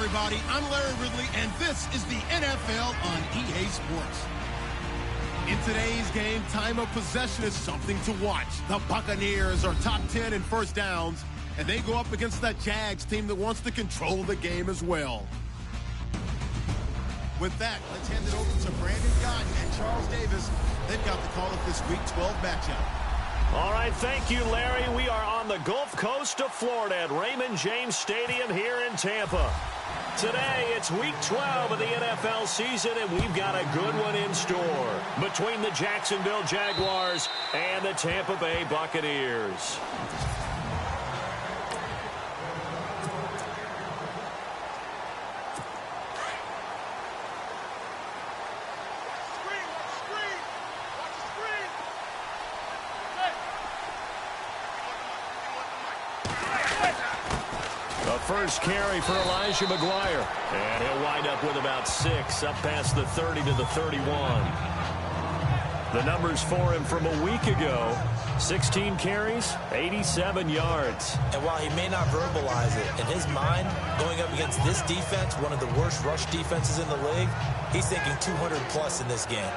everybody. I'm Larry Ridley, and this is the NFL on EA Sports. In today's game, time of possession is something to watch. The Buccaneers are top 10 in first downs, and they go up against that Jags team that wants to control the game as well. With that, let's hand it over to Brandon Gott and Charles Davis. They've got the call of this Week 12 matchup. All right, thank you, Larry. We are on the Gulf Coast of Florida at Raymond James Stadium here in Tampa. Today, it's Week 12 of the NFL season, and we've got a good one in store between the Jacksonville Jaguars and the Tampa Bay Buccaneers. First carry for Elijah McGuire. And he'll wind up with about 6, up past the 30 to the 31. The numbers for him from a week ago: 16 carries, 87 yards. And while he may not verbalize it, in his mind, going up against this defense, one of the worst rush defenses in the league, he's thinking 200-plus in this game.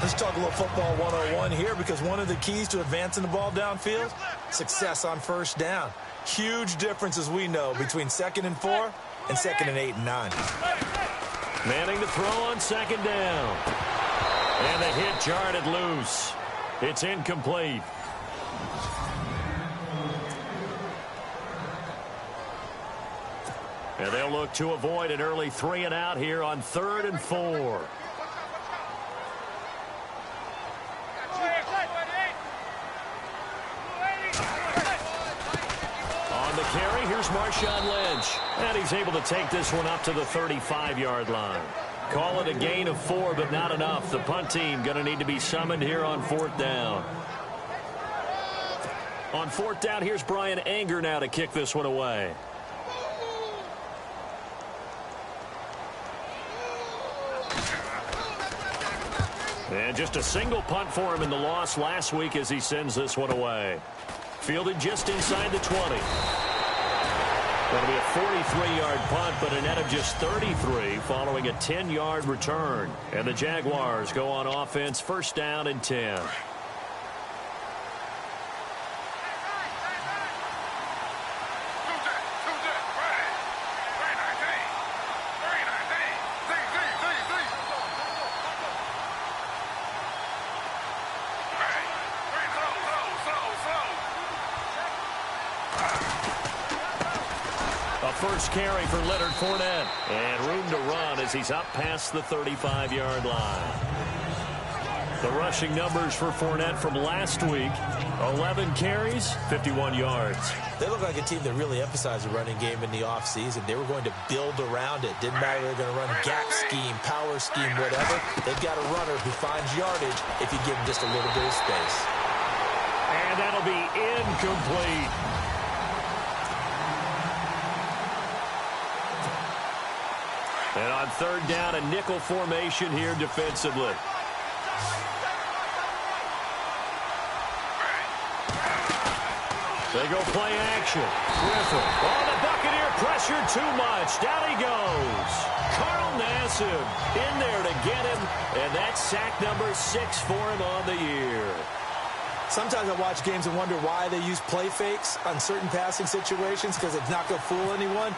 Let's talk a little football 101 here, because one of the keys to advancing the ball downfield, success on first down. Huge difference, as we know, between 2nd and 4 and 2nd and 8 and 9. Manning to throw on 2nd down. And the hit jarred it loose. It's incomplete. And they'll look to avoid an early 3 and out here on 3rd and 4. Carry, here's Marshawn Lynch. And he's able to take this one up to the 35-yard line. Call it a gain of 4, but not enough. The punt team going to need to be summoned here on 4th down. On 4th down, here's Brian Anger now to kick this one away. And just a single punt for him in the loss last week as he sends this one away. Fielded just inside the 20. Going to be a 43-yard punt, but a net of just 33 following a 10-yard return. And the Jaguars go on offense, 1st down and 10. First carry for Leonard Fournette. And room to run as he's up past the 35-yard line. The rushing numbers for Fournette from last week: 11 carries, 51 yards. They look like a team that really emphasized the running game in the offseason. They were going to build around it. Didn't matter if they're going to run gap scheme, power scheme, whatever. They've got a runner who finds yardage if you give him just a little bit of space. And that'll be incomplete. And on 3rd down, a nickel formation here defensively. They go play action. Griffin. Oh, the Buccaneer pressure too much. Down he goes. Carl Nassib in there to get him. And that's sack number 6 for him on the year. Sometimes I watch games and wonder why they use play fakes on certain passing situations, because it's not going to fool anyone.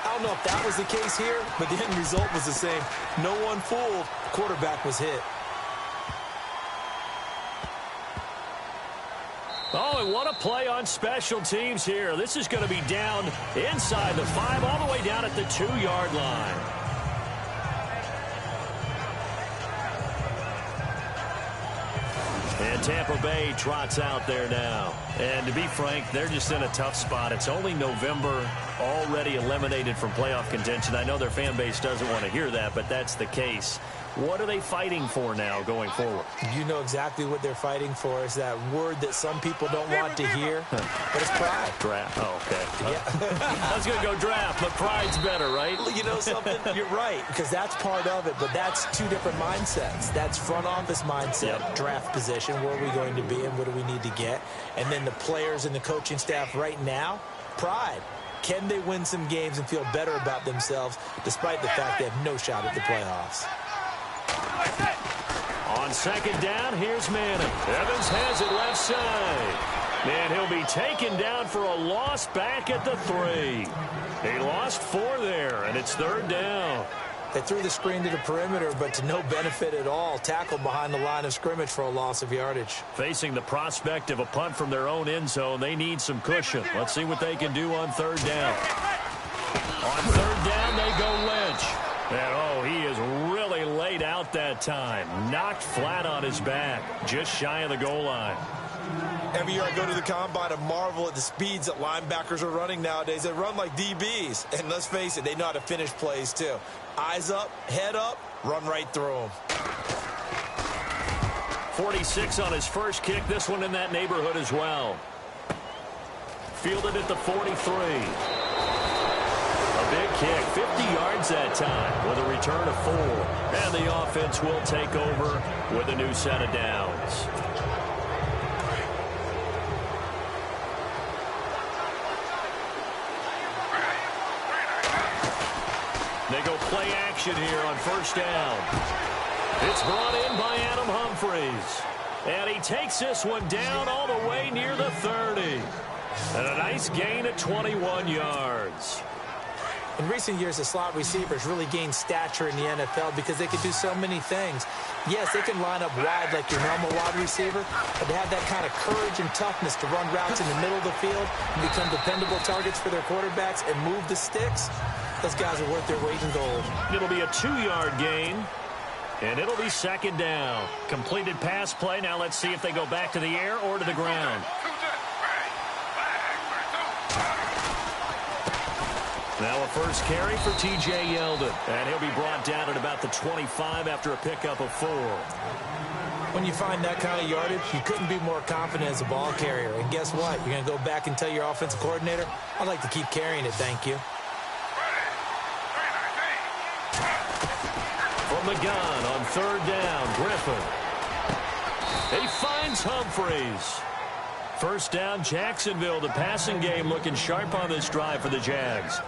I don't know if that was the case here, but the end result was the same. No one fooled. The quarterback was hit. Oh, and what a play on special teams here. This is going to be down inside the 5, all the way down at the 2-yard line. And Tampa Bay trots out there now. And to be frank, they're just in a tough spot. It's only November, already eliminated from playoff contention. I know their fan base doesn't want to hear that, but that's the case. What are they fighting for now going forward? You know exactly what they're fighting for. Is that word that some people don't want to hear, but it's pride. Draft. Oh, okay. Yeah. I was going to go draft, but pride's better, right? You know something? You're right, because that's part of it, but that's two different mindsets. That's front office mindset, Yep. Draft position, where are we going to be and what do we need to get? And then the players and the coaching staff right now, pride. Can they win some games and feel better about themselves despite the fact they have no shot at the playoffs? On second down, here's Manning. Evans has it left side. And he'll be taken down for a loss back at the 3. He lost 4 there, and it's third down. They threw the screen to the perimeter, but to no benefit at all. Tackled behind the line of scrimmage for a loss of yardage. Facing the prospect of a punt from their own end zone, they need some cushion. Let's see what they can do on third down. On third down, they go Lynch. And, oh, he is really laid out that time. Knocked flat on his back, just shy of the goal line. Every year I go to the combine and marvel at the speeds that linebackers are running nowadays. They run like DBs. And let's face it, they know how to finish plays too. Eyes up, head up, run right through them. 46 on his first kick. This one in that neighborhood as well. Fielded at the 43. A big kick, 50 yards that time with a return of 4. And the offense will take over with a new set of downs. They go play action here on first down. It's brought in by Adam Humphries. And he takes this one down all the way near the 30. And a nice gain at 21 yards. In recent years, the slot receivers really gained stature in the NFL because they can do so many things. Yes, they can line up wide like your normal wide receiver, but they have that kind of courage and toughness to run routes in the middle of the field and become dependable targets for their quarterbacks and move the sticks. Those guys are worth their weight in gold. It'll be a 2-yard gain, and it'll be second down. Completed pass play. Now let's see if they go back to the air or to the ground. Now a first carry for T.J. Yeldon, and he'll be brought down at about the 25 after a pickup of 4. When you find that kind of yardage, you couldn't be more confident as a ball carrier. And guess what? You're going to go back and tell your offensive coordinator, I'd like to keep carrying it, thank you. From the gun on third down, Griffin. He finds Humphries. First down, Jacksonville. The passing game looking sharp on this drive for the Jags.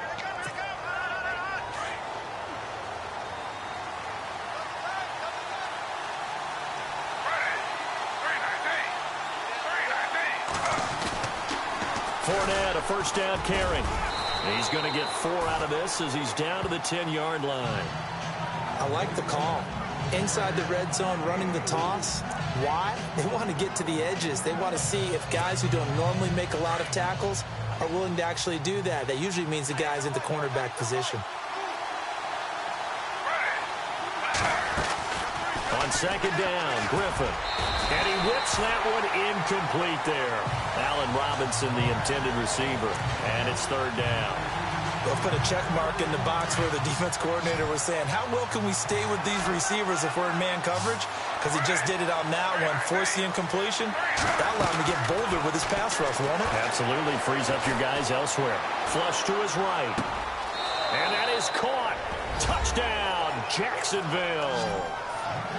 Fournette, a first down carry. He's going to get 4 out of this as he's down to the 10-yard line. I like the call. Inside the red zone, running the toss. Why? They want to get to the edges. They want to see if guys who don't normally make a lot of tackles are willing to actually do that. That usually means the guy's in the cornerback position. On second down, Griffin. And he whips that one incomplete there. Allen Robinson, the intended receiver. And it's third down. They'll put a check mark in the box where the defense coordinator was saying, how well can we stay with these receivers if we're in man coverage? Because he just did it on that one. Force the incompletion. That allowed him to get bolder with his pass rush, won't it? Absolutely. Frees up your guys elsewhere. Flush to his right. And that is caught. Touchdown, Jacksonville.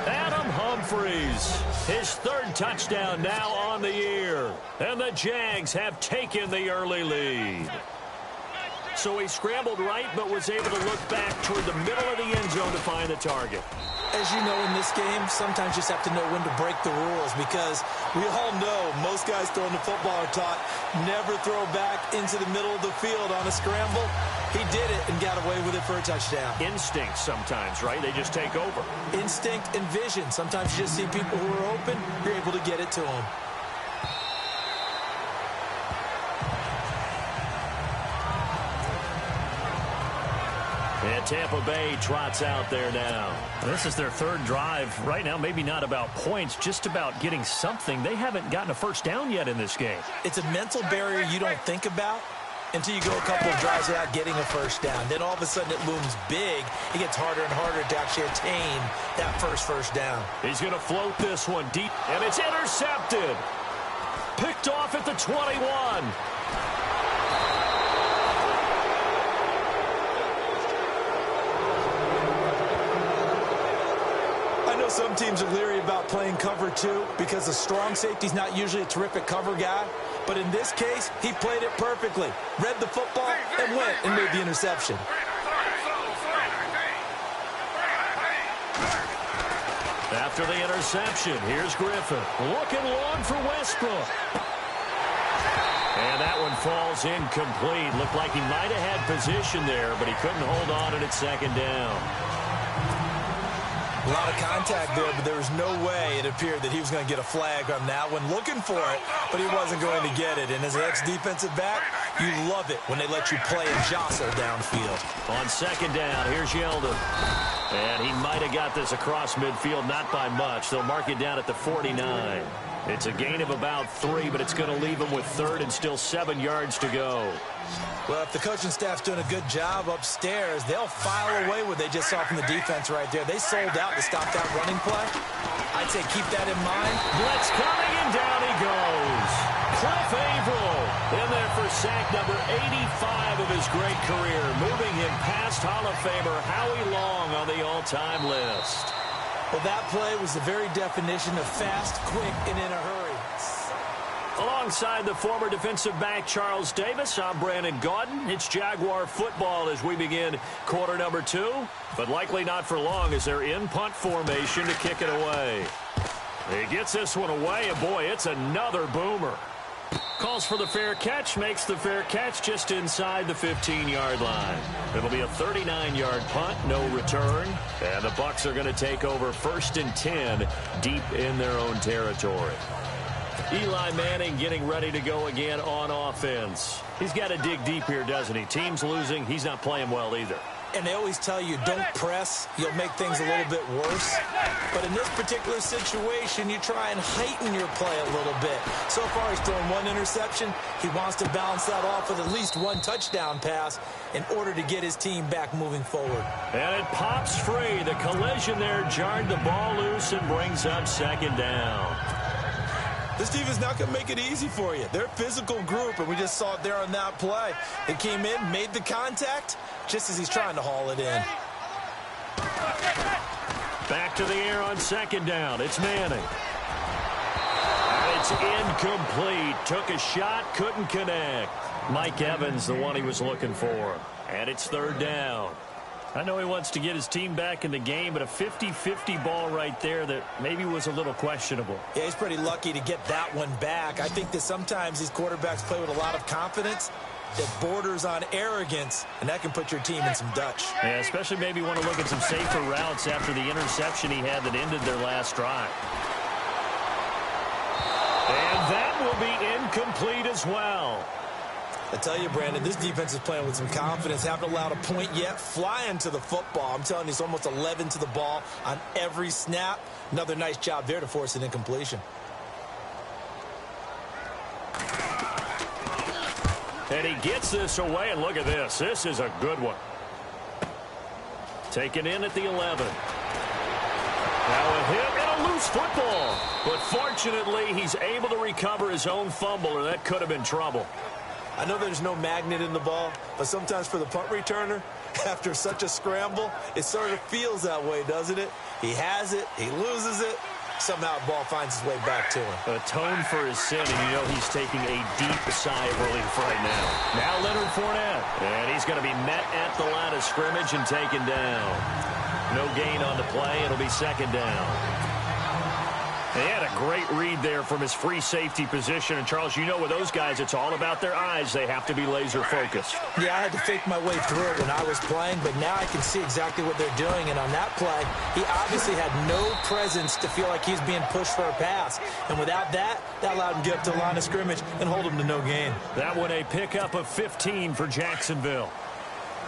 Adam Humphries, his third touchdown now on the year. And the Jags have taken the early lead. So he scrambled right, but was able to look back toward the middle of the end zone to find the target. As you know, in this game, sometimes you just have to know when to break the rules because we all know most guys throwing the football are taught never throw back into the middle of the field on a scramble. He did it and got away with it for a touchdown. Instinct sometimes, right? They just take over. Instinct and vision. Sometimes you just see people who are open, you're able to get it to them. And Tampa Bay trots out there now. This is their third drive. Right now, maybe not about points, just about getting something. They haven't gotten a first down yet in this game. It's a mental barrier you don't think about until you go a couple of drives without getting a first down. Then all of a sudden it looms big. It gets harder and harder to actually attain that first down. He's going to float this one deep, and it's intercepted. Picked off at the 21. Some teams are leery about playing cover 2 because the strong safety's not usually a terrific cover guy. But in this case, he played it perfectly. Read the football and went and made the interception. After the interception, here's Griffin. Looking long for Westbrook. And that one falls incomplete. Looked like he might have had position there, but he couldn't hold on at second down. A lot of contact there, but there was no way it appeared that he was going to get a flag on that one. Looking for it, but he wasn't going to get it. And as an ex-defensive back, you love it when they let you play and jostle downfield. On second down, here's Yeldon. And he might have got this across midfield, not by much. They'll mark it down at the 49. It's a gain of about 3, but it's going to leave him with third and still 7 yards to go. Well, if the coaching staff's doing a good job upstairs, they'll file away what they just saw from the defense right there. They sold out to stop that running play. I'd say keep that in mind. Blitz coming, and down he goes. Cliff Averill in there for sack number 85 of his great career, moving him past Hall of Famer Howie Long on the all-time list. Well, that play was the very definition of fast, quick, and in a hurry. Alongside the former defensive back Charles Davis, I'm Brandon Gaudin. It's Jaguar football as we begin quarter number 2, but likely not for long as they're in punt formation to kick it away. He gets this one away, and boy, it's another boomer. Calls for the fair catch, makes the fair catch just inside the 15-yard line. It'll be a 39-yard punt, no return, and the Bucs are going to take over 1st and 10 deep in their own territory. Eli Manning getting ready to go again on offense. He's got to dig deep here, doesn't he? Team's losing. He's not playing well either. And they always tell you, don't press. You'll make things a little bit worse. But in this particular situation, you try and heighten your play a little bit. So far, he's thrown 1 interception. He wants to balance that off with at least 1 touchdown pass in order to get his team back moving forward. And it pops free. The collision there jarred the ball loose and brings up 2nd down. This defense not going to make it easy for you. They're a physical group, and we just saw it there on that play. They came in, made the contact, just as he's trying to haul it in. Back to the air on 2nd down. It's Manning. And it's incomplete. Took a shot, couldn't connect. Mike Evans, the one he was looking for. And it's 3rd down. I know he wants to get his team back in the game, but a 50-50 ball right there that maybe was a little questionable. Yeah, he's pretty lucky to get that one back. I think that sometimes these quarterbacks play with a lot of confidence that borders on arrogance, and that can put your team in some Dutch. Yeah, especially maybe want to look at some safer routes after the interception he had that ended their last drive. And that will be incomplete as well. I tell you, Brandon, this defense is playing with some confidence. Haven't allowed a point yet. Flying to the football. I'm telling you, it's almost 11 to the ball on every snap. Another nice job there to force an incompletion. And he gets this away, and look at this. This is a good one. Taken in at the 11. Now a hit and a loose football. But fortunately, he's able to recover his own fumble, or that could have been trouble. I know there's no magnet in the ball, but sometimes for the punt returner, after such a scramble, it sort of feels that way, doesn't it? He has it, he loses it, somehow the ball finds its way back to him. Atone for his sin, and you know he's taking a deep sigh of relief right now. Now Leonard Fournette, and he's going to be met at the line of scrimmage and taken down. No gain on the play, it'll be 2nd down. They had a great read there from his free safety position. And, Charles, you know with those guys, it's all about their eyes. They have to be laser-focused. Yeah, I had to fake my way through it when I was playing, but now I can see exactly what they're doing. And on that play, he obviously had no presence to feel like he's being pushed for a pass. And without that, that allowed him to get up to the line of scrimmage and hold him to no gain. That one a pickup of 15 for Jacksonville.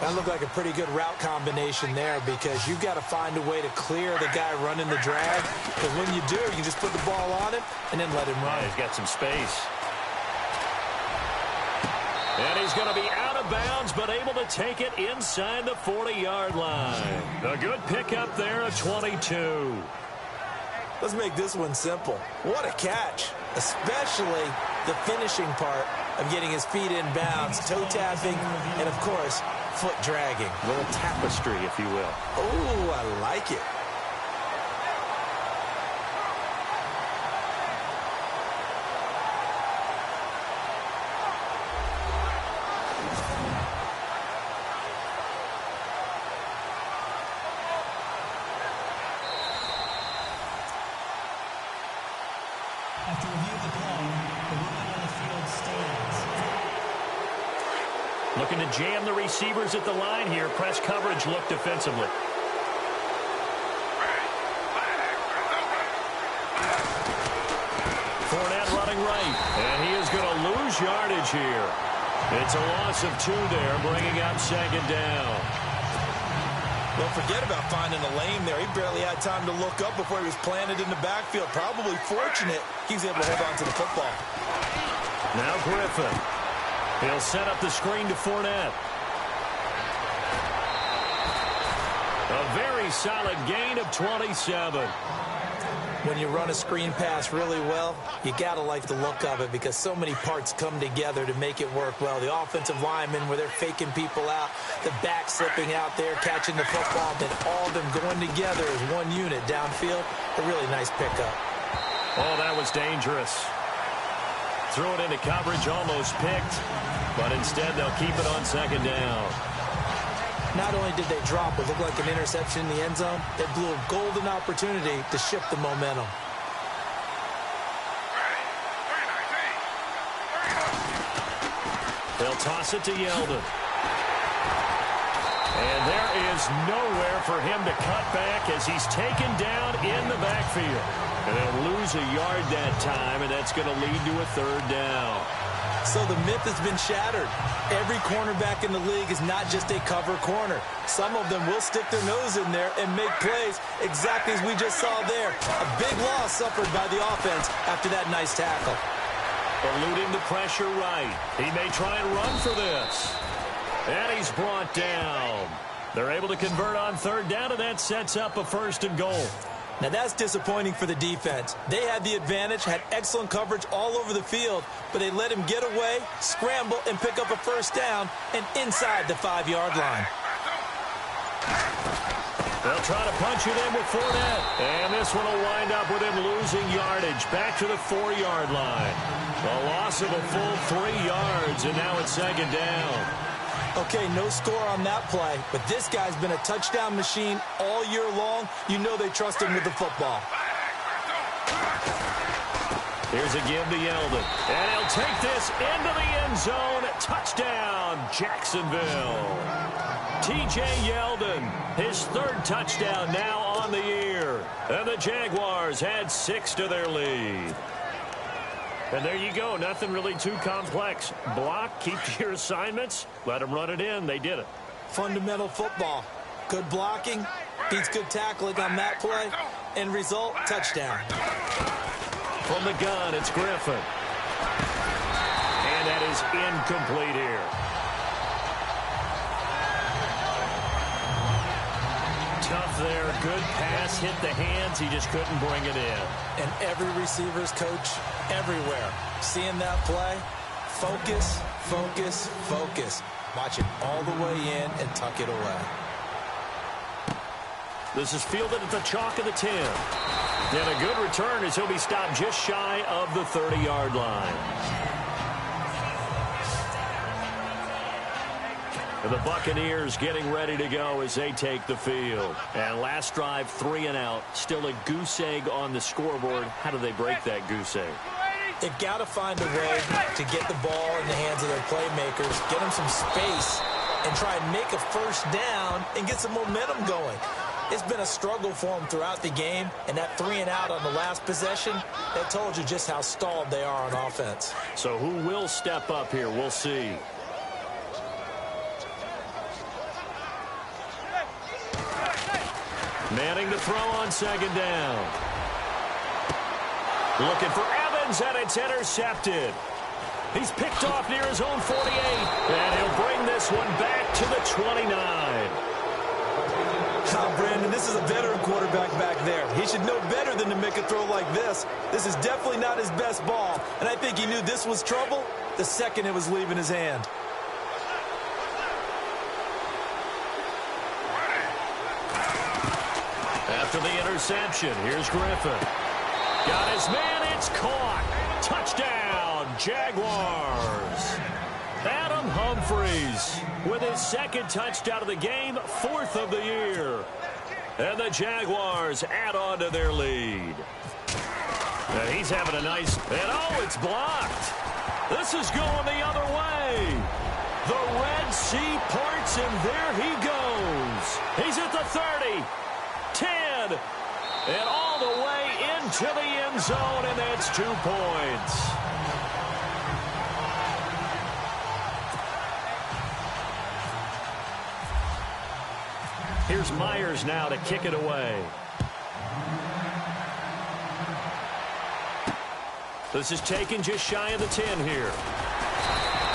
That looked like a pretty good route combination there because you've got to find a way to clear the guy running the drag. Because when you do, you just put the ball on him and then let him run. Yeah, he's got some space. And he's going to be out of bounds, but able to take it inside the 40-yard line. A good pickup there of 22. Let's make this one simple. What a catch, especially the finishing part of getting his feet in bounds, toe tapping, and, of course, foot dragging. A little tapestry, if you will. Oh, I like it. After review of the play, the ruling on the field stands. Looking to jam the receivers at the line here. Press coverage look defensively. Fournette running right, and he is going to lose yardage here. It's a loss of 2 there, bringing up second down. Well, forget about finding a lane there. He barely had time to look up before he was planted in the backfield. Probably fortunate he was able to hold on to the football. Now Griffin. He'll set up the screen to Fournette. A very solid gain of 27. When you run a screen pass really well, you got to like the look of it because so many parts come together to make it work well. The offensive linemen, where they're faking people out, the back slipping out there, catching the football, then all of them going together as one unit downfield. A really nice pickup. Oh, that was dangerous. Threw it into coverage, almost picked, but instead they'll keep it on second down. Not only did they drop what looked like an interception in the end zone, they blew a golden opportunity to shift the momentum. They'll toss it to Yeldon. And there is nowhere for him to cut back as he's taken down in the backfield. And they'll lose a yard that time, and that's going to lead to a third down. So the myth has been shattered. Every cornerback in the league is not just a cover corner. Some of them will stick their nose in there and make plays exactly as we just saw there. A big loss suffered by the offense after that nice tackle. Eluding the pressure right. He may try and run for this. And he's brought down. They're able to convert on third down, and that sets up a first and goal. Now that's disappointing for the defense. They had the advantage, had excellent coverage all over the field, but they let him get away, scramble, and pick up a first down, and inside the 5-yard line. They'll try to punch it in with Fournette. And this one will wind up with him losing yardage back to the 4-yard line. A loss of a full 3 yards, and now it's second down. Okay, no score on that play, but this guy's been a touchdown machine all year long. You know they trust him with the football. Here's a give to Yeldon. And he'll take this into the end zone. Touchdown, Jacksonville. T.J. Yeldon, his 3rd touchdown now on the year. And the Jaguars add 6 to their lead. And there you go. Nothing really too complex. Block, keep to your assignments, let them run it in. They did it. Fundamental football. Good blocking, beats good tackling on that play. End result, touchdown. From the gun, it's Griffin. And that is incomplete here. Tough there. Good pass. Hit the hands. He just couldn't bring it in. And every receiver's coach everywhere. Seeing that play, focus, focus, focus. Watch it all the way in and tuck it away. This is fielded at the chalk of the 10. And a good return as he'll be stopped just shy of the 30-yard line. And the Buccaneers getting ready to go as they take the field. And last drive, 3 and out. Still a goose egg on the scoreboard. How do they break that goose egg? They've got to find a way to get the ball in the hands of their playmakers, get them some space, and try and make a first down and get some momentum going. It's been a struggle for them throughout the game, and that 3 and out on the last possession, that told you just how stalled they are on offense. So who will step up here? We'll see. Manning to throw on second down. Looking for Evans, and it's intercepted. He's picked off near his own 48, and he'll bring this one back to the 29. Brandon, this is a veteran quarterback back there. He should know better than to make a throw like this. This is definitely not his best ball, and I think he knew this was trouble the second it was leaving his hand. After the interception, here's Griffin. Got his man, it's caught. Touchdown, Jaguars. Adam Humphries with his 2nd touchdown of the game, 4th of the year. And the Jaguars add on to their lead. And he's having a nice, and oh, it's blocked. This is going the other way. The Red Sea parts, and there he goes. He's at the 30, 10, and all the way into the end zone, and that's 2 points. Here's Myers now to kick it away. This is taken just shy of the 10 here.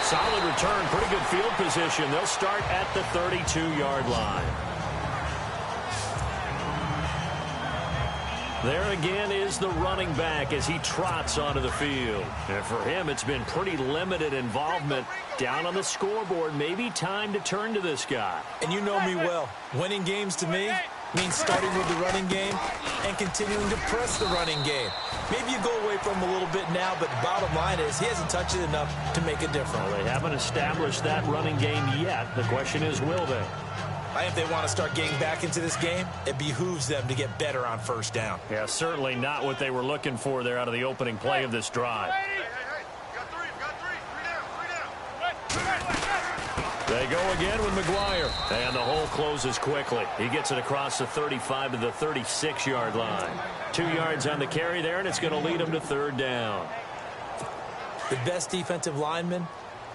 Solid return, pretty good field position. They'll start at the 32-yard line. There again is the running back as he trots onto the field. And for him, it's been pretty limited involvement down on the scoreboard. Maybe time to turn to this guy. And you know me well. Winning games to me means starting with the running game and continuing to press the running game. Maybe you go away from him a little bit now, but the bottom line is he hasn't touched it enough to make a difference. Well, they haven't established that running game yet. The question is, will they? If they want to start getting back into this game, it behooves them to get better on first down. Yeah, certainly not what they were looking for there out of the opening play of this drive. They go again with McGuire. And the hole closes quickly. He gets it across the 35 to the 36-yard line. 2 yards on the carry there, and it's going to lead them to third down. The best defensive linemen,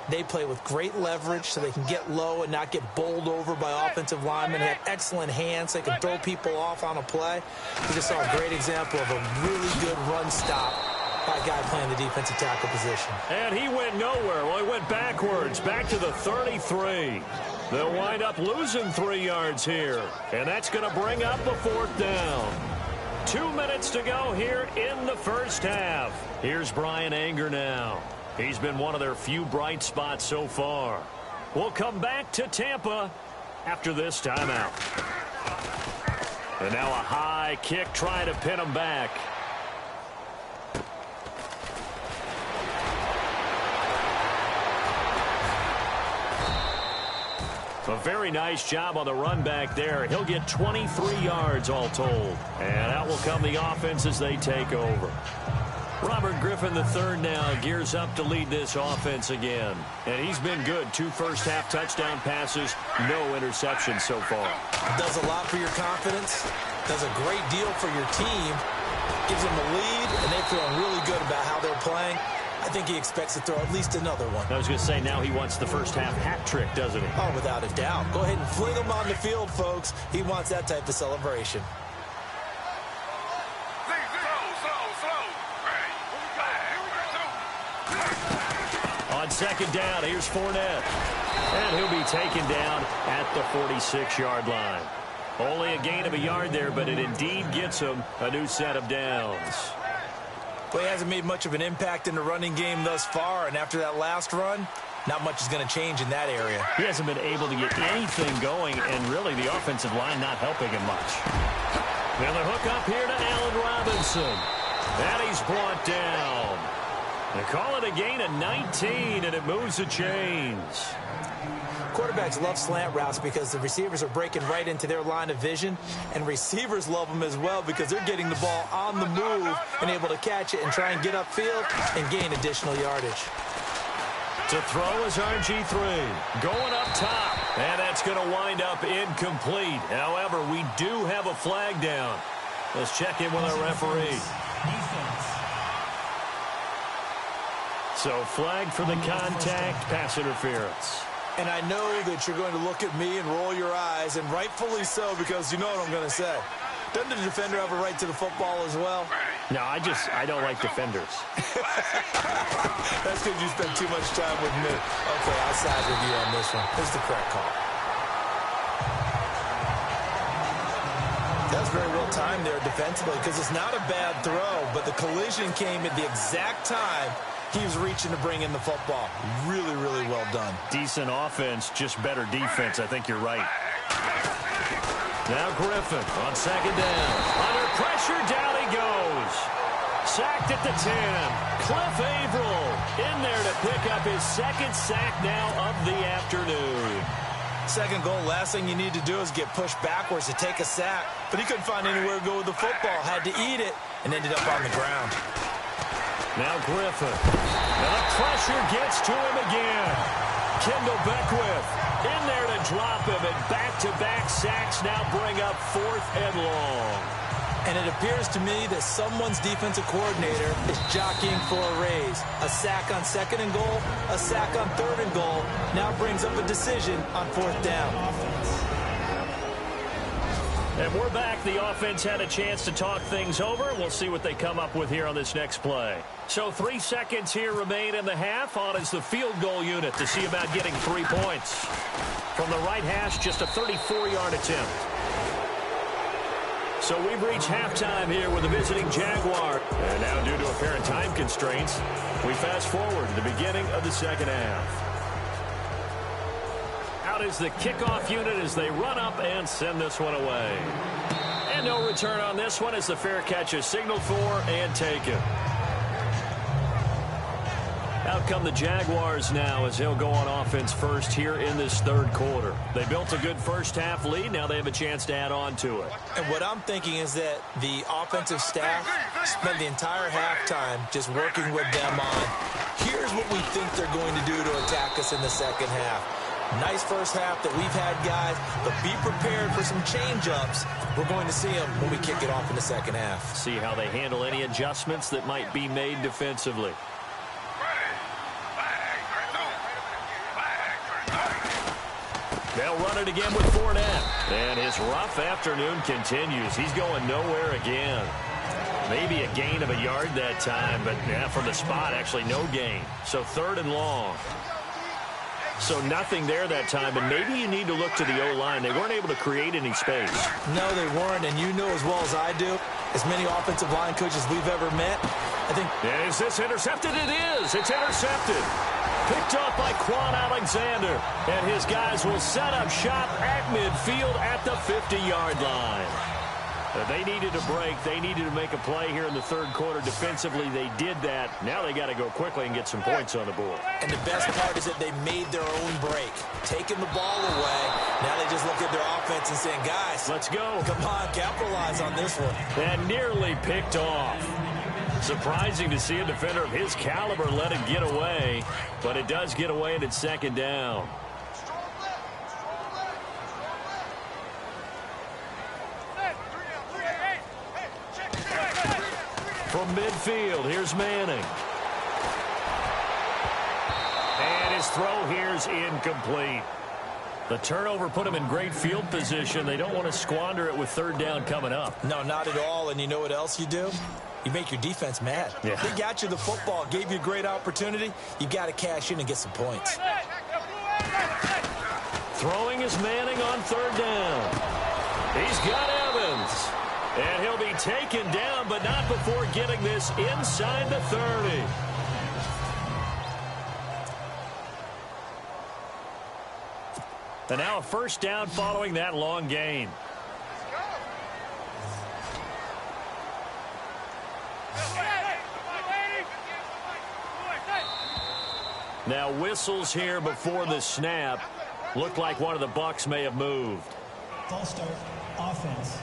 they play with great leverage so they can get low and not get bowled over by offensive linemen. They have excellent hands. They can throw people off on a play. We just saw a great example of a really good run stop by a guy playing the defensive tackle position. And he went nowhere. Well, he went backwards, back to the 33. They'll wind up losing 3 yards here. And that's going to bring up a fourth down. 2 minutes to go here in the first half. Here's Brian Anger now. He's been one of their few bright spots so far. We'll come back to Tampa after this timeout. And now a high kick trying to pin him back. A very nice job on the run back there. He'll get 23 yards all told. And out will come the offense as they take over. Robert Griffin III now gears up to lead this offense again. And he's been good. 2 first-half touchdown passes, no interceptions so far. Does a lot for your confidence, does a great deal for your team, gives them a lead, and they're feeling really good about how they're playing. I think he expects to throw at least another one. I was going to say, now he wants the first-half hat trick, doesn't he? Oh, without a doubt. Go ahead and fling him on the field, folks. He wants that type of celebration. On second down, here's Fournette. And he'll be taken down at the 46-yard line. Only a gain of a yard there, but it indeed gets him a new set of downs. Well, he hasn't made much of an impact in the running game thus far, and after that last run, not much is going to change in that area. He hasn't been able to get anything going, and really the offensive line not helping him much. Now the hook up here to Allen Robinson. And he's brought down. They call it a gain of 19, and it moves the chains. Quarterbacks love slant routes because the receivers are breaking right into their line of vision, and receivers love them as well because they're getting the ball on the move and able to catch it and try and get upfield and gain additional yardage. To throw is RG3. Going up top, and that's going to wind up incomplete. However, we do have a flag down. Let's check in with our referee. So flag for the contact, pass interference. And I know that you're going to look at me and roll your eyes, and rightfully so, because you know what I'm going to say. Doesn't the defender have a right to the football as well? No, I don't like defenders. That's because you spend too much time with me. Okay, I'll side with you on this one. Here's the correct call. That's very well timed there defensively because it's not a bad throw, but the collision came at the exact time he was reaching to bring in the football. Really, really well done. Decent offense, just better defense. I think you're right. Now Griffin on second down. Under pressure, down he goes. Sacked at the 10. Cliff Averill in there to pick up his second sack now of the afternoon. Second goal, last thing you need to do is get pushed backwards to take a sack. But he couldn't find anywhere to go with the football. Had to eat it and ended up on the ground. Now Griffin. And the pressure gets to him again. Kendall Beckwith in there to drop him, and back-to-back sacks now bring up 4th and long. And it appears to me that someone's defensive coordinator is jockeying for a raise. A sack on 2nd and goal, a sack on 3rd and goal, now brings up a decision on 4th down. And we're back. The offense had a chance to talk things over. We'll see what they come up with here on this next play. So 3 seconds here remain in the half. On is the field goal unit to see about getting 3 points. From the right hash, just a 34-yard attempt. So we've reached halftime here with the visiting Jaguar. And now, due to apparent time constraints, we fast forward to the beginning of the second half. Out is the kickoff unit as they run up and send this one away. And no return on this one as the fair catch is signaled for and taken. Out come the Jaguars now as they'll go on offense first here in this 3rd quarter. They built a good first half lead. Now they have a chance to add on to it. And what I'm thinking is that the offensive staff spent the entire halftime just working with them on, here's what we think they're going to do to attack us in the second half. Nice first half that we've had, guys, but be prepared for some change-ups. We're going to see them when we kick it off in the second half. See how they handle any adjustments that might be made defensively. They'll run it again with Fournette. And his rough afternoon continues. He's going nowhere again. Maybe a gain of a yard that time, but yeah, from the spot, actually no gain. So 3rd and long. So nothing there that time, and maybe you need to look to the O-line. They weren't able to create any space. No, they weren't, and you know as well as I do, as many offensive line coaches we've ever met, I think... Is this intercepted? It is. It's intercepted. Picked up by Quan Alexander, and his guys will set up shop at midfield at the 50-yard line. They needed a break. They needed to make a play here in the 3rd quarter. Defensively, they did that. Now they got to go quickly and get some points on the board. And the best part is that they made their own break. Taking the ball away. Now they just look at their offense and saying, guys, let's go. Come on, capitalize on this one. And nearly picked off. Surprising to see a defender of his caliber let it get away. But it does get away, and it's 2nd down. From midfield, here's Manning. And his throw here's incomplete. The turnover put him in great field position. They don't want to squander it with 3rd down coming up. No, not at all. And you know what else you do? You make your defense mad. Yeah. They got you the football, gave you a great opportunity. You got to cash in and get some points. Throwing is Manning on 3rd down. He's got Evans. And he'll be taken down, but not before getting this inside the 30. And now a 1st down following that long gain. Now whistles here before the snap. Looked like one of the Bucs may have moved. False start, offense.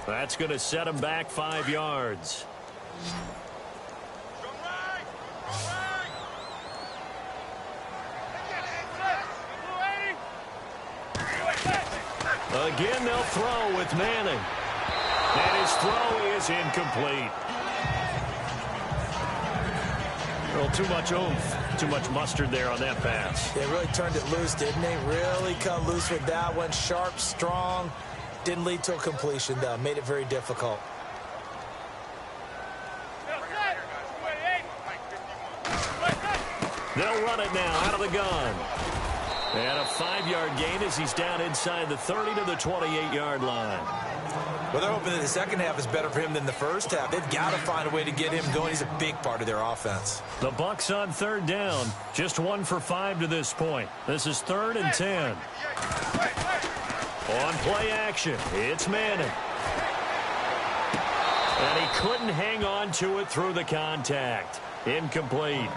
That's going to set him back 5 yards. Again, they'll throw with Manning. And his throw is incomplete. Well, too much oomph, too much mustard there on that pass. They really turned it loose, didn't they? Really cut loose with that one. Sharp, strong. Didn't lead to a completion, though. Made it very difficult. They'll run it now out of the gun. And a 5-yard gain as he's down inside the 30 to the 28-yard line. Well, they're hoping that the second half is better for him than the first half. They've got to find a way to get him going. He's a big part of their offense. The Bucs on 3rd down. Just 1 for 5 to this point. This is 3rd and 10. On play action, it's Manning. And he couldn't hang on to it through the contact. Incomplete.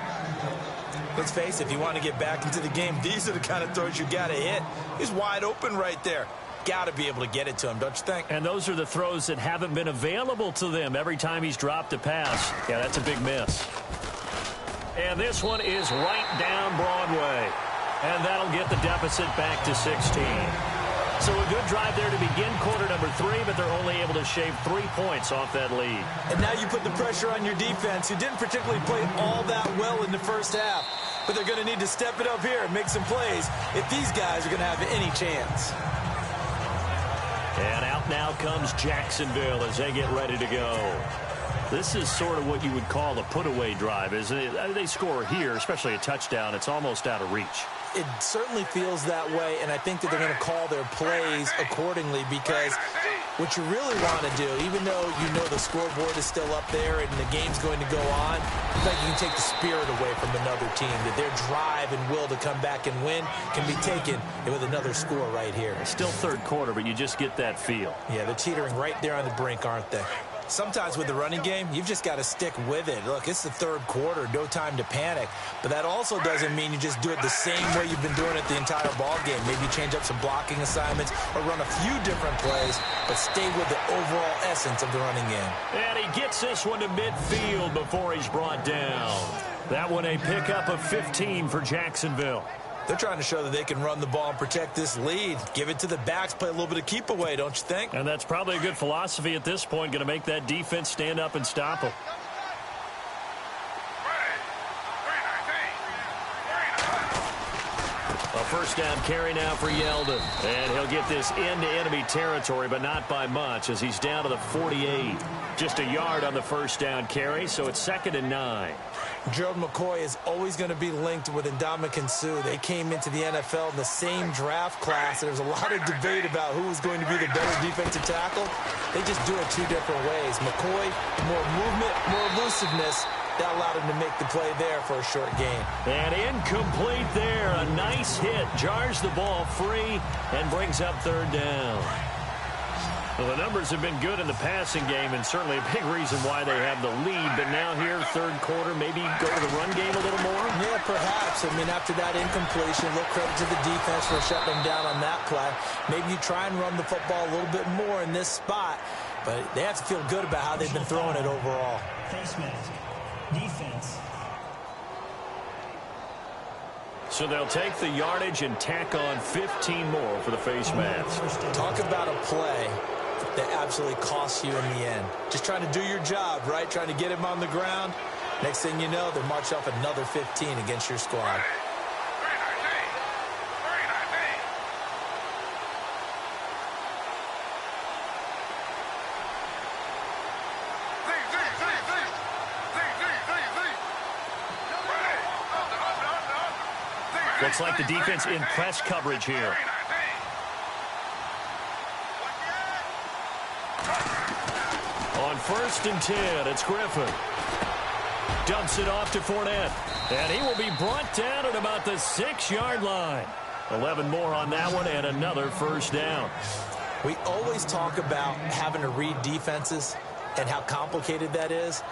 Let's face it, if you want to get back into the game, these are the kind of throws you got to hit. He's wide open right there. got to be able to get it to him, don't you think? And those are the throws that haven't been available to them every time he's dropped a pass. Yeah, that's a big miss. And this one is right down Broadway. And that'll get the deficit back to 16. So a good drive there to begin quarter number 3, but they're only able to shave 3 points off that lead. And now you put the pressure on your defense, who didn't particularly play all that well in the first half. But they're going to need to step it up here and make some plays if these guys are going to have any chance. And out now comes Jacksonville as they get ready to go. This is sort of what you would call a put-away drive, isn't it? They score here, especially a touchdown. It's almost out of reach. It certainly feels that way, and I think that they're going to call their plays accordingly, because what you really want to do, even though you know the scoreboard is still up there and the game's going to go on, it's like you can take the spirit away from another team, that their drive and will to come back and win can be taken with another score right here. It's still third quarter, but you just get that feel. Yeah, they're teetering right there on the brink, aren't they? Sometimes with the running game, you've just got to stick with it. Look, it's the third quarter, no time to panic. But that also doesn't mean you just do it the same way you've been doing it the entire ball game. Maybe change up some blocking assignments or run a few different plays, but stay with the overall essence of the running game. And he gets this one to midfield before he's brought down. That one a pickup of 15 for Jacksonville. They're trying to show that they can run the ball and protect this lead. Give it to the backs, play a little bit of keep away, don't you think? And that's probably a good philosophy at this point, going to make that defense stand up and stop them. A first down carry now for Yeldon. And he'll get this into enemy territory, but not by much, as he's down to the 48. Just a yard on the first down carry, so it's 2nd and 9. Gerald McCoy is always going to be linked with Ndamukong Suh. They came into the NFL in the same draft class, and there was a lot of debate about who was going to be the better defensive tackle. They just do it 2 different ways. McCoy, more movement, more elusiveness. That allowed him to make the play there for a short gain. And incomplete there. A nice hit. Jars the ball free and brings up 3rd down. Well, the numbers have been good in the passing game, and certainly a big reason why they have the lead. But now here, third quarter, maybe go to the run game a little more? Yeah, perhaps. I mean, after that incompletion, a little credit to the defense for shutting them down on that play. Maybe you try and run the football a little bit more in this spot. But they have to feel good about how they've been throwing it overall. Face mask. Defense. So they'll take the yardage and tack on 15 more for the face mask. Talk about a play that absolutely costs you in the end. Just trying to do your job, right? Trying to get him on the ground. Next thing you know, they march off another 15 against your squad. Looks like the defense in press coverage here. On 1st and 10, it's Griffin. Dumps it off to Fournette. And he will be brought down at about the 6-yard line. 11 more on that one and another first down. We always talk about having to read defenses and how complicated that is.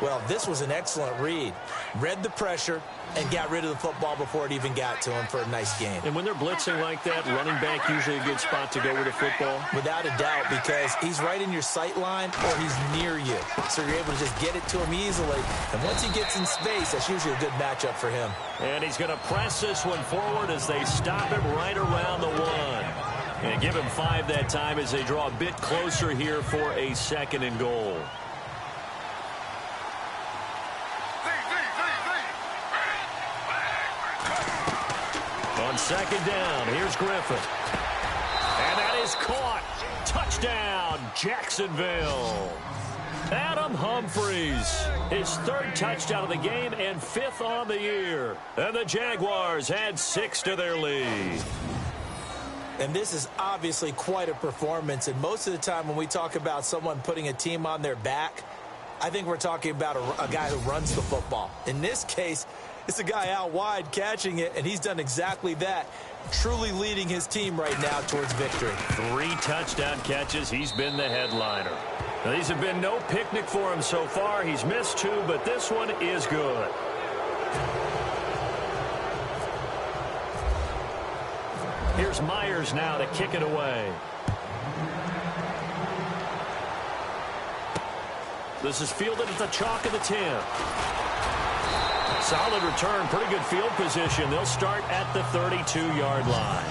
Well, this was an excellent read. Read the pressure and got rid of the football before it even got to him for a nice gain. And when they're blitzing like that, running back usually a good spot to go with the football? Without a doubt, because he's right in your sight line or he's near you. So you're able to just get it to him easily. And once he gets in space, that's usually a good matchup for him. And he's going to press this one forward as they stop him right around the 1. And give him 5 that time as they draw a bit closer here for a 2nd and goal. On 2nd down, here's Griffin. And that is caught. Touchdown, Jacksonville. Adam Humphries, his 3rd touchdown of the game and 5th on the year. And the Jaguars add 6 to their lead. And this is obviously quite a performance. And most of the time when we talk about someone putting a team on their back, I think we're talking about a guy who runs the football. In this case, it's a guy out wide catching it, and he's done exactly that, truly leading his team right now towards victory. 3 touchdown catches. He's been the headliner. Now, these have been no picnic for him so far. He's missed 2, but this one is good. Here's Here's Myers now to kick it away. This is fielded at the chalk of the 10. Solid return, pretty good field position. They'll start at the 32-yard line.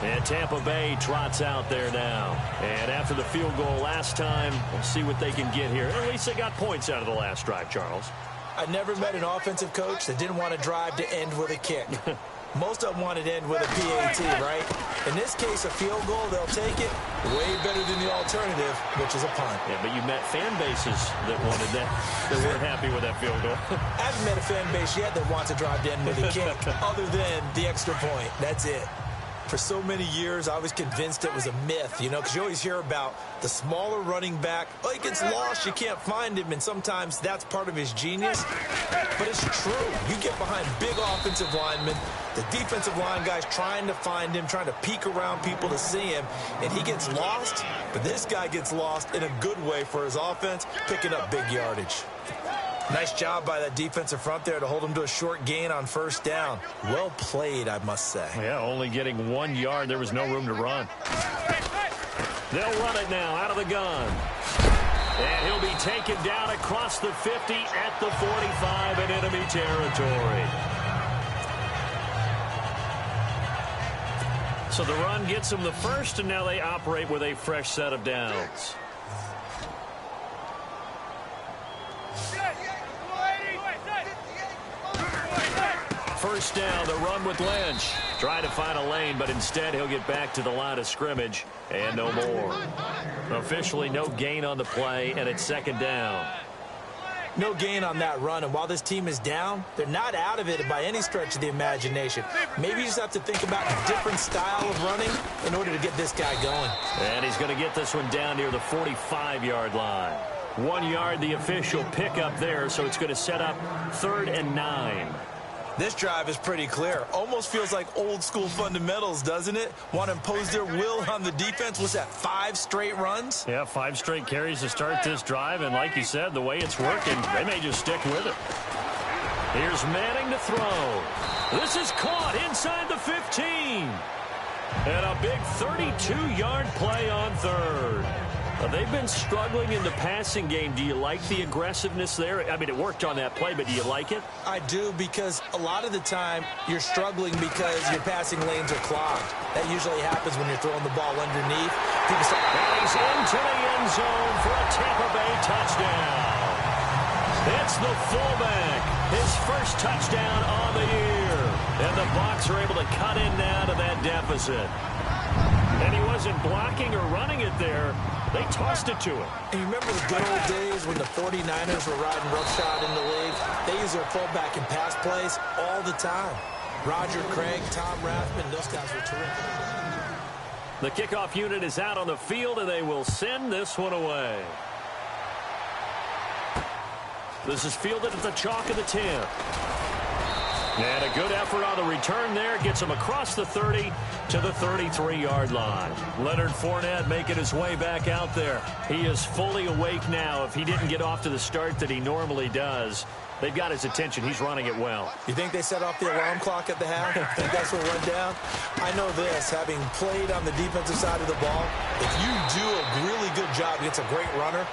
And Tampa Bay trots out there now. And after the field goal last time, we'll see what they can get here. At least they got points out of the last drive, Charles. I never met an offensive coach that didn't want to drive to end with a kick. Most of them wanted to end with a PAT, right? In this case, a field goal, they'll take it way better than the alternative, which is a punt. Yeah, but you met fan bases that wanted that, that weren't happy with that field goal. I haven't met a fan base yet that wants to drive to end with a kick, other than the extra point. That's it. For so many years, I was convinced it was a myth, you know, because you always hear about the smaller running back. Oh, he gets lost, you can't find him, and sometimes that's part of his genius. But it's true. You get behind big offensive linemen, the defensive line guys trying to find him, trying to peek around people to see him, and he gets lost. But this guy gets lost in a good way for his offense, picking up big yardage. Nice job by that defensive front there to hold him to a short gain on first down. Well played, I must say. Yeah, only getting 1 yard. There was no room to run. They'll run it now out of the gun. And he'll be taken down across the 50 at the 45 in enemy territory. So the run gets them the first, and now they operate with a fresh set of downs. First down, the run with Lynch. Try to find a lane, but instead he'll get back to the line of scrimmage and no more. Officially no gain on the play, and it's second down. No gain on that run, and while this team is down, they're not out of it by any stretch of the imagination. Maybe you just have to think about a different style of running in order to get this guy going. And he's going to get this one down near the 45-yard line. 1 yard, the official pickup there, so it's going to set up 3rd and 9. This drive is pretty clear. Almost feels like old-school fundamentals, doesn't it? Want to impose their will on the defense. Was that 5 straight runs? Yeah, 5 straight carries to start this drive, and like you said, the way it's working, they may just stick with it. Here's Manning to throw. This is caught inside the 15. And a big 32-yard play on 3rd. They've been struggling in the passing game. Do you like the aggressiveness there? I mean, it worked on that play, but do you like it? I do, because a lot of the time you're struggling because your passing lanes are clogged. That usually happens when you're throwing the ball underneath. People start... And he's into the end zone for a Tampa Bay touchdown. It's the fullback. His first touchdown on the year. And the Bucs are able to cut in now to that deficit. And he wasn't blocking or running it there. They tossed it to him. And you remember the good old days when the 49ers were riding roughshod in the league? They use their fullback in pass plays all the time. Roger Craig, Tom Rathman, those guys were terrific. The kickoff unit is out on the field, and they will send this one away. This is fielded at the chalk of the 10. And a good effort on the return there. Gets him across the 30 to the 33-yard line. Leonard Fournette making his way back out there. He is fully awake now. If he didn't get off to the start that he normally does, they've got his attention. He's running it well. You think they set off the alarm clock at the half? I think that's what went down? I know this, having played on the defensive side of the ball, if you do a really good job against a great runner,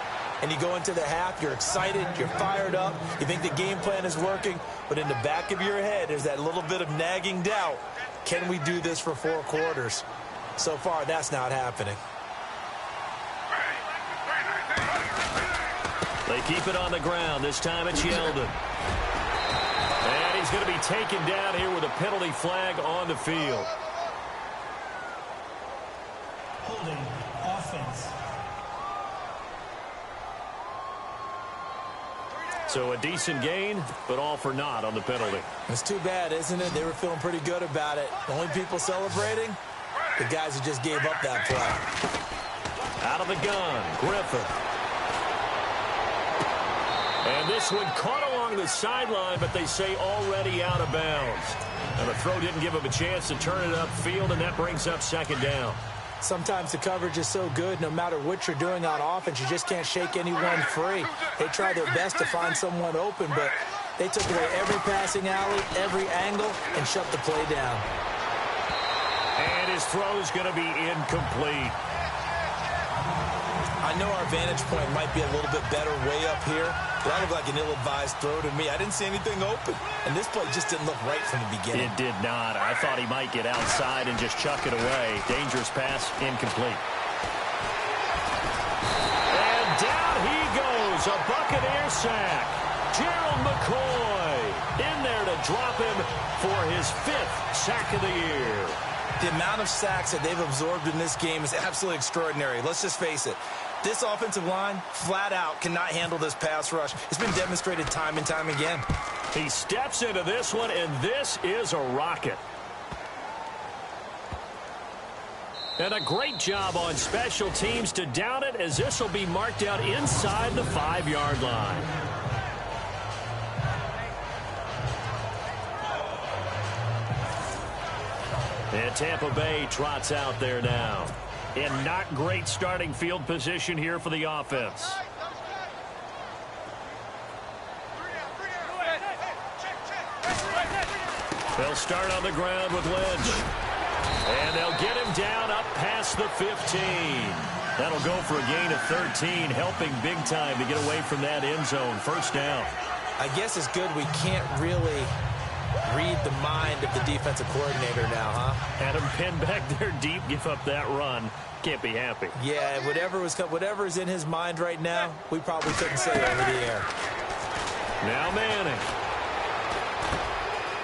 and you go into the half, you're excited, you're fired up, you think the game plan is working, but in the back of your head, there's that little bit of nagging doubt. Can we do this for 4 quarters? So far, that's not happening. They keep it on the ground. This time it's Yeldon. And he's going to be taken down here with a penalty flag on the field. Holding offense. So a decent gain, but all for naught on the penalty. It's too bad, isn't it? They were feeling pretty good about it. The only people celebrating, the guys who just gave up that play. Out of the gun, Griffin. And this one caught along the sideline, but they say already out of bounds. And the throw didn't give him a chance to turn it upfield, and that brings up second down. Sometimes the coverage is so good, no matter what you're doing on offense, you just can't shake anyone free. They try their best to find someone open, but They took away every passing alley, every angle, and shut the play down. And his throw's going to be incomplete. I know our vantage point might be a little bit better way up here, but that looked like an ill-advised throw to me. I didn't see anything open, and this play just didn't look right from the beginning. It did not. I thought he might get outside and just chuck it away. Dangerous pass, incomplete. And down he goes, a Buccaneer sack. Gerald McCoy in there to drop him for his 5th sack of the year. The amount of sacks that they've absorbed in this game is absolutely extraordinary. Let's just face it. This offensive line, flat out, cannot handle this pass rush. It's been demonstrated time and time again. He steps into this one, and this is a rocket. And a great job on special teams to down it, as this will be marked out inside the 5-yard line. And Tampa Bay trots out there now. In not great starting field position here for the offense. They'll start on the ground with Lynch. And they'll get him down up past the 15. That'll go for a gain of 13, helping big time to get away from that end zone. First down. I guess it's good we can't really read the mind of the defensive coordinator now, huh? Had him pinned back there deep, give up that run. Can't be happy. Yeah, whatever is in his mind right now, we probably couldn't say over the air. Now Manning.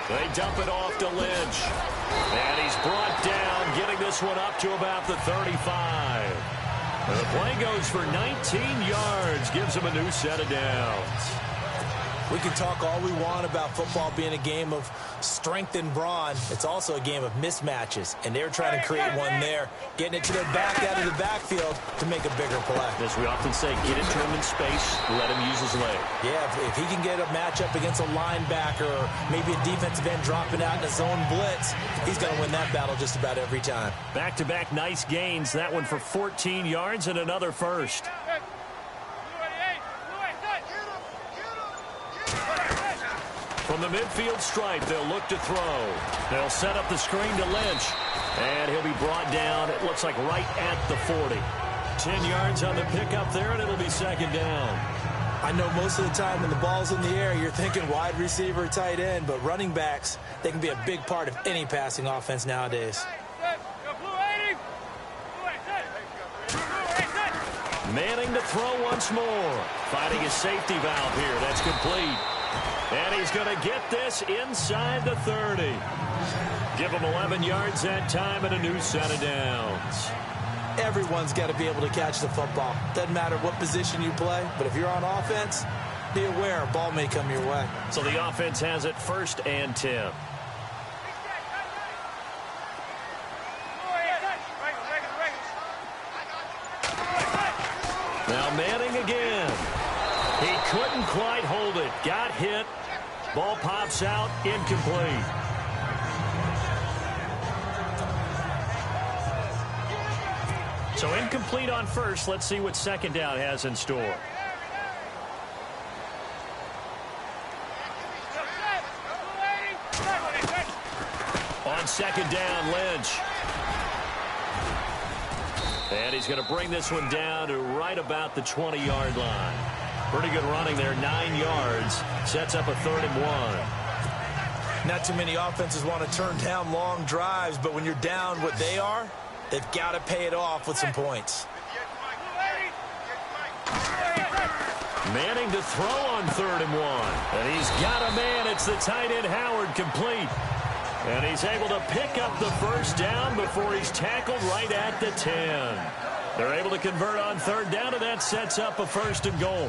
They dump it off to Lynch. And he's brought down, getting this one up to about the 35. The play goes for 19 yards, gives him a new set of downs. We can talk all we want about football being a game of strength and brawn. It's also a game of mismatches, and they're trying to create one there, getting it to their back out of the backfield to make a bigger play. As we often say, get it to him in space, let him use his leg. Yeah, if he can get a matchup against a linebacker or maybe a defensive end dropping out in a zone blitz, he's going to win that battle just about every time. Back-to-back nice gains. That one for 14 yards and another first. From the midfield stripe, they'll look to throw. They'll set up the screen to Lynch. And he'll be brought down, it looks like right at the 40. 10 yards on the pickup there, and it'll be second down. I know most of the time when the ball's in the air, you're thinking wide receiver, tight end, but running backs, they can be a big part of any passing offense nowadays. Manning to throw once more. Finding his safety valve here. That's complete. And he's going to get this inside the 30. Give him 11 yards that time and a new set of downs. Everyone's got to be able to catch the football. Doesn't matter what position you play, but if you're on offense, be aware a ball may come your way. So the offense has it 1st and 10. Now Manning again. He couldn't quite hold it. Got hit. Ball pops out. Incomplete. So incomplete on first. Let's see what second down has in store. On second down, Lynch. And he's going to bring this one down to right about the 20-yard line. Pretty good running there, 9 yards. Sets up a 3rd and 1. Not too many offenses want to turn down long drives, but when you're down what they are, they've got to pay it off with some points. Manning to throw on 3rd and 1. And he's got a man. It's the tight end Howard, complete. And he's able to pick up the first down before he's tackled right at the 10. They're able to convert on 3rd down, and that sets up a 1st and goal.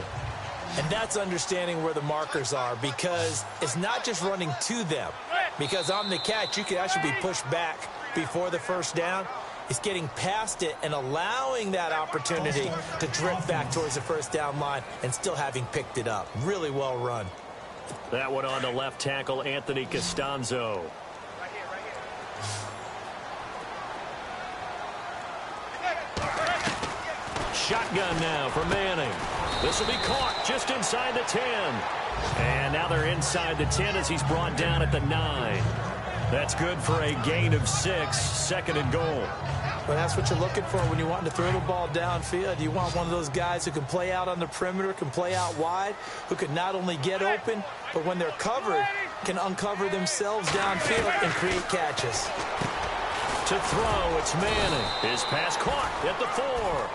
And that's understanding where the markers are, because it's not just running to them. Because on the catch, you could actually be pushed back before the first down. It's getting past it and allowing that opportunity to drift back towards the first down line and still having picked it up. Really well run. That one on the left tackle, Anthony Costanzo. Shotgun now for Manning. This will be caught just inside the 10. And now they're inside the 10 as he's brought down at the 9. That's good for a gain of 6, second and goal. Well, that's what you're looking for when you're wanting to throw the ball downfield. You want one of those guys who can play out on the perimeter, can play out wide, who can not only get open, but when they're covered, can uncover themselves downfield and create catches. To throw, it's Manning. His pass caught at the 4.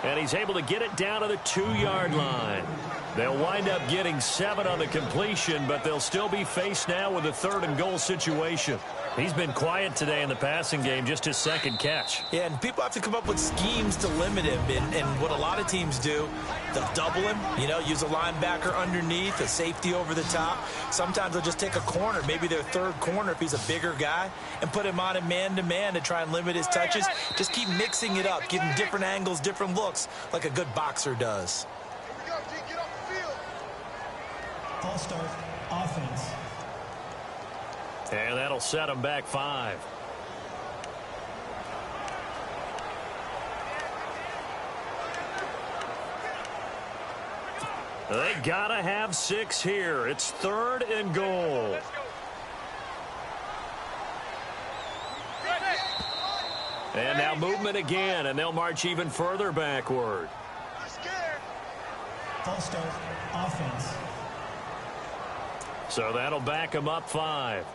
And he's able to get it down to the 2-yard line. They'll wind up getting 7 on the completion, but they'll still be faced now with a 3rd and goal situation. He's been quiet today in the passing game, just his 2nd catch. Yeah, and people have to come up with schemes to limit him. And what a lot of teams do, they'll double him, use a linebacker underneath, a safety over the top. Sometimes they'll just take a corner, maybe their 3rd corner if he's a bigger guy, and put him on a man-to-man to try and limit his touches. Just keep mixing it up, give him different angles, different looks, like a good boxer does. False start, offense. And that'll set him back 5. They gotta have 6 here. It's 3rd and goal. And now movement again, and they'll march even further backward. False start, offense. So that'll back them up 5.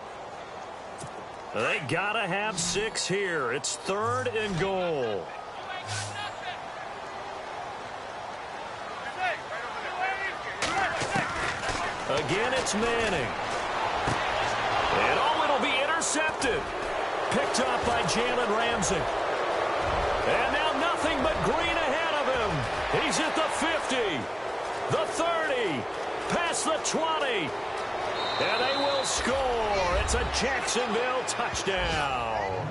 They gotta have 6 here. It's 3rd and goal. Again, it's Manning. And it'll be intercepted. Picked up by Jalen Ramsey. And now nothing but green ahead of him. He's at the 50, the 30, past the 20. And they will score. It's a Jacksonville touchdown.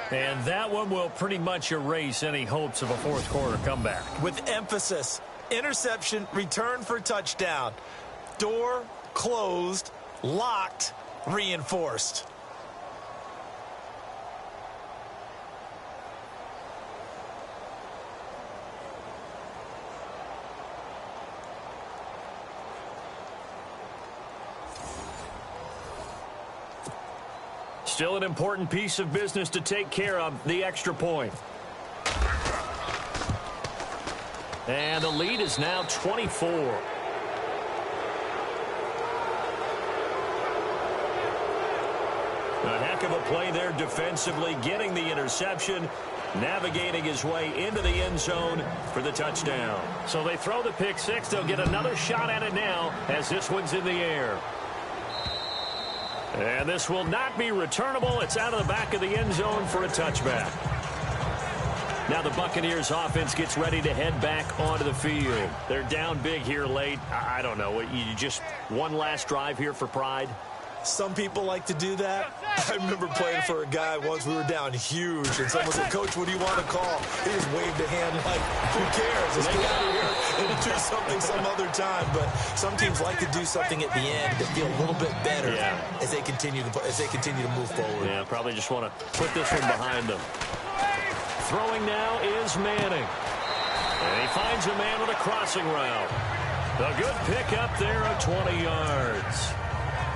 And that one will pretty much erase any hopes of a 4th quarter comeback. With emphasis, interception, return for touchdown. Door closed, locked, reinforced. Still an important piece of business to take care of, the extra point. And the lead is now 24. A heck of a play there defensively, getting the interception, navigating his way into the end zone for the touchdown. So they throw the pick 6. They'll get another shot at it now as this one's in the air. And this will not be returnable. It's out of the back of the end zone for a touchback. Now the Buccaneers offense gets ready to head back onto the field. They're down big here late. I don't know. You just one last drive here for pride? Some people like to do that. I remember playing for a guy once. We were down huge, and someone said, "Coach, what do you want to call?" He just waved a hand like, "Who cares? Let's get out of here and do something some other time." But some teams like to do something at the end to feel a little bit better as they continue to move forward. Yeah, probably just want to put this one behind them. Throwing now is Manning, and he finds a man with a crossing route. A good pick up there of 20 yards.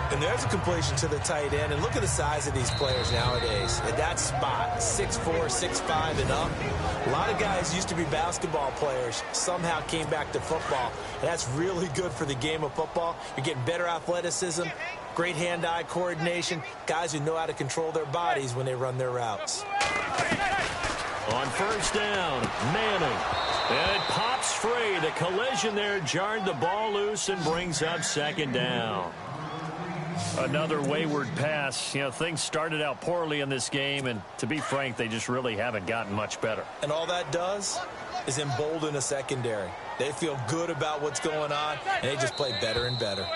And there's a completion to the tight end. And look at the size of these players nowadays. At that spot, 6'4", 6'5", and up. A lot of guys used to be basketball players, somehow came back to football. And that's really good for the game of football. You're getting better athleticism, great hand-eye coordination, guys who know how to control their bodies when they run their routes. On 1st down, Manning. And it pops free. The collision there jarred the ball loose and brings up 2nd down. Another wayward pass. Things started out poorly in this game, and to be frank, they just really haven't gotten much better. And all that does is embolden a secondary. They feel good about what's going on, and they just play better and better.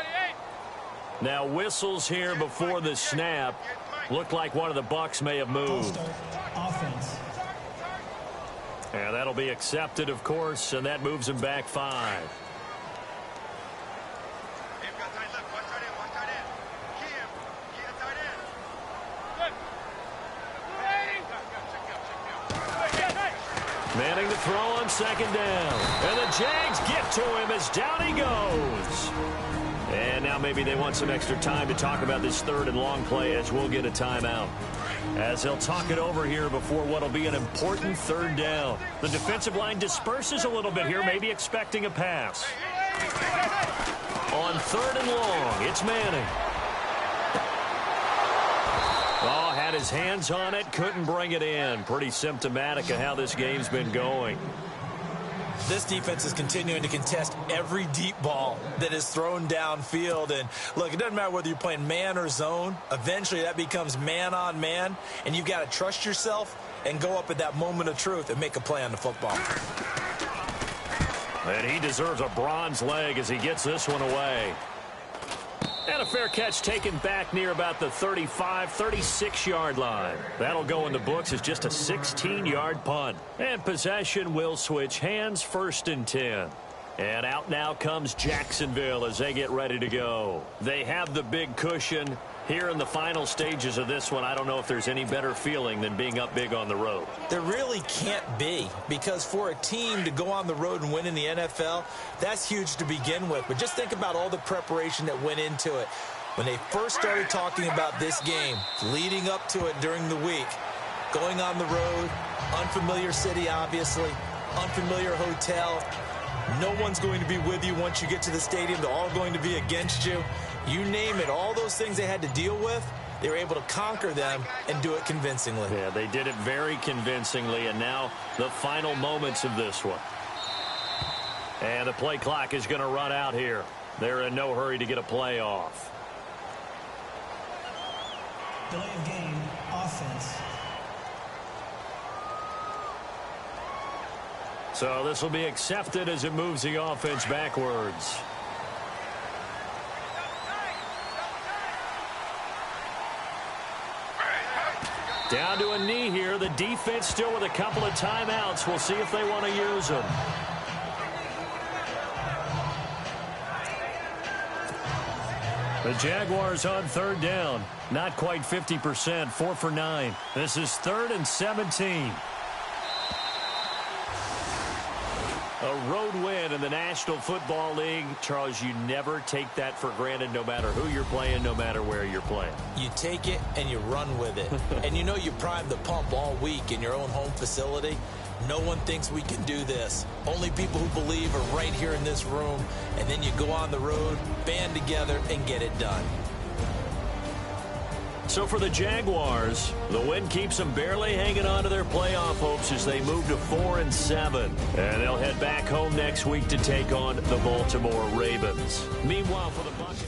Now whistles here before the snap. Looked like one of the Bucs may have moved. Offense. And that'll be accepted, of course, and that moves him back 5. Manning to throw on second down. And the Jags get to him as down he goes. And now maybe they want some extra time to talk about this third and long play as we'll get a timeout. As they'll talk it over here before what will be an important third down. The defensive line disperses a little bit here, maybe expecting a pass. On third and long, it's Manning. Oh, had his hands on it, couldn't bring it in. Pretty symptomatic of how this game's been going. This defense is continuing to contest every deep ball that is thrown downfield. And, look, it doesn't matter whether you're playing man or zone. Eventually, that becomes man-on-man, and you've got to trust yourself and go up at that moment of truth and make a play on the football. And he deserves a bronze leg as he gets this one away. And a fair catch taken back near about the 35, 36-yard line. That'll go in the books as just a 16-yard punt. And possession will switch hands, 1st and 10. And out now comes Jacksonville as they get ready to go. They have the big cushion. Here in the final stages of this one, I don't know if there's any better feeling than being up big on the road. There really can't be, because for a team to go on the road and win in the NFL, that's huge to begin with. But just think about all the preparation that went into it. When they first started talking about this game, leading up to it during the week, going on the road, unfamiliar city, obviously, unfamiliar hotel. No one's going to be with you once you get to the stadium. They're all going to be against you. You name it, all those things they had to deal with, they were able to conquer them and do it convincingly. Yeah, they did it very convincingly, and now the final moments of this one. And the play clock is going to run out here. They're in no hurry to get a play off. Delay of game, offense. So this will be accepted as it moves the offense backwards. Down to a knee here. The defense still with a couple of timeouts. We'll see if they want to use them. The Jaguars on third down. Not quite 50%. 4 for 9. This is 3rd and 17. A road win in the National Football League. Charles, you never take that for granted no matter who you're playing, no matter where you're playing. You take it and you run with it. And you know you primed the pump all week in your own home facility. No one thinks we can do this. Only people who believe are right here in this room. And then you go on the road, band together, and get it done. So for the Jaguars, the win keeps them barely hanging on to their playoff hopes as they move to 4 and 7. And they'll head back home next week to take on the Baltimore Ravens. Meanwhile, for the Bucs.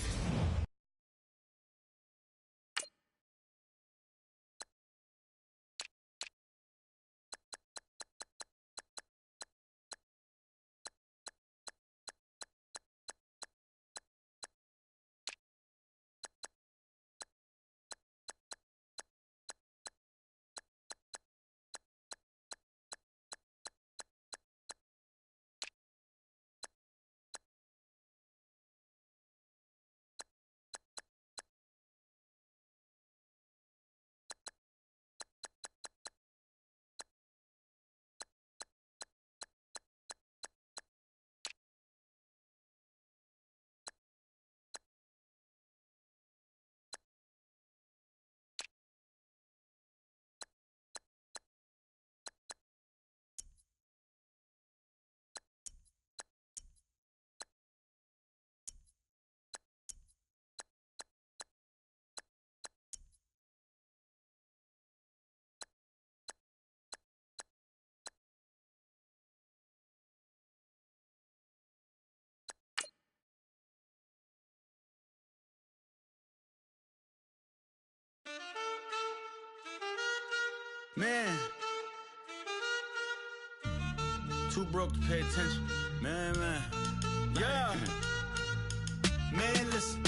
Man, too broke to pay attention. Man. Yeah. Man, listen.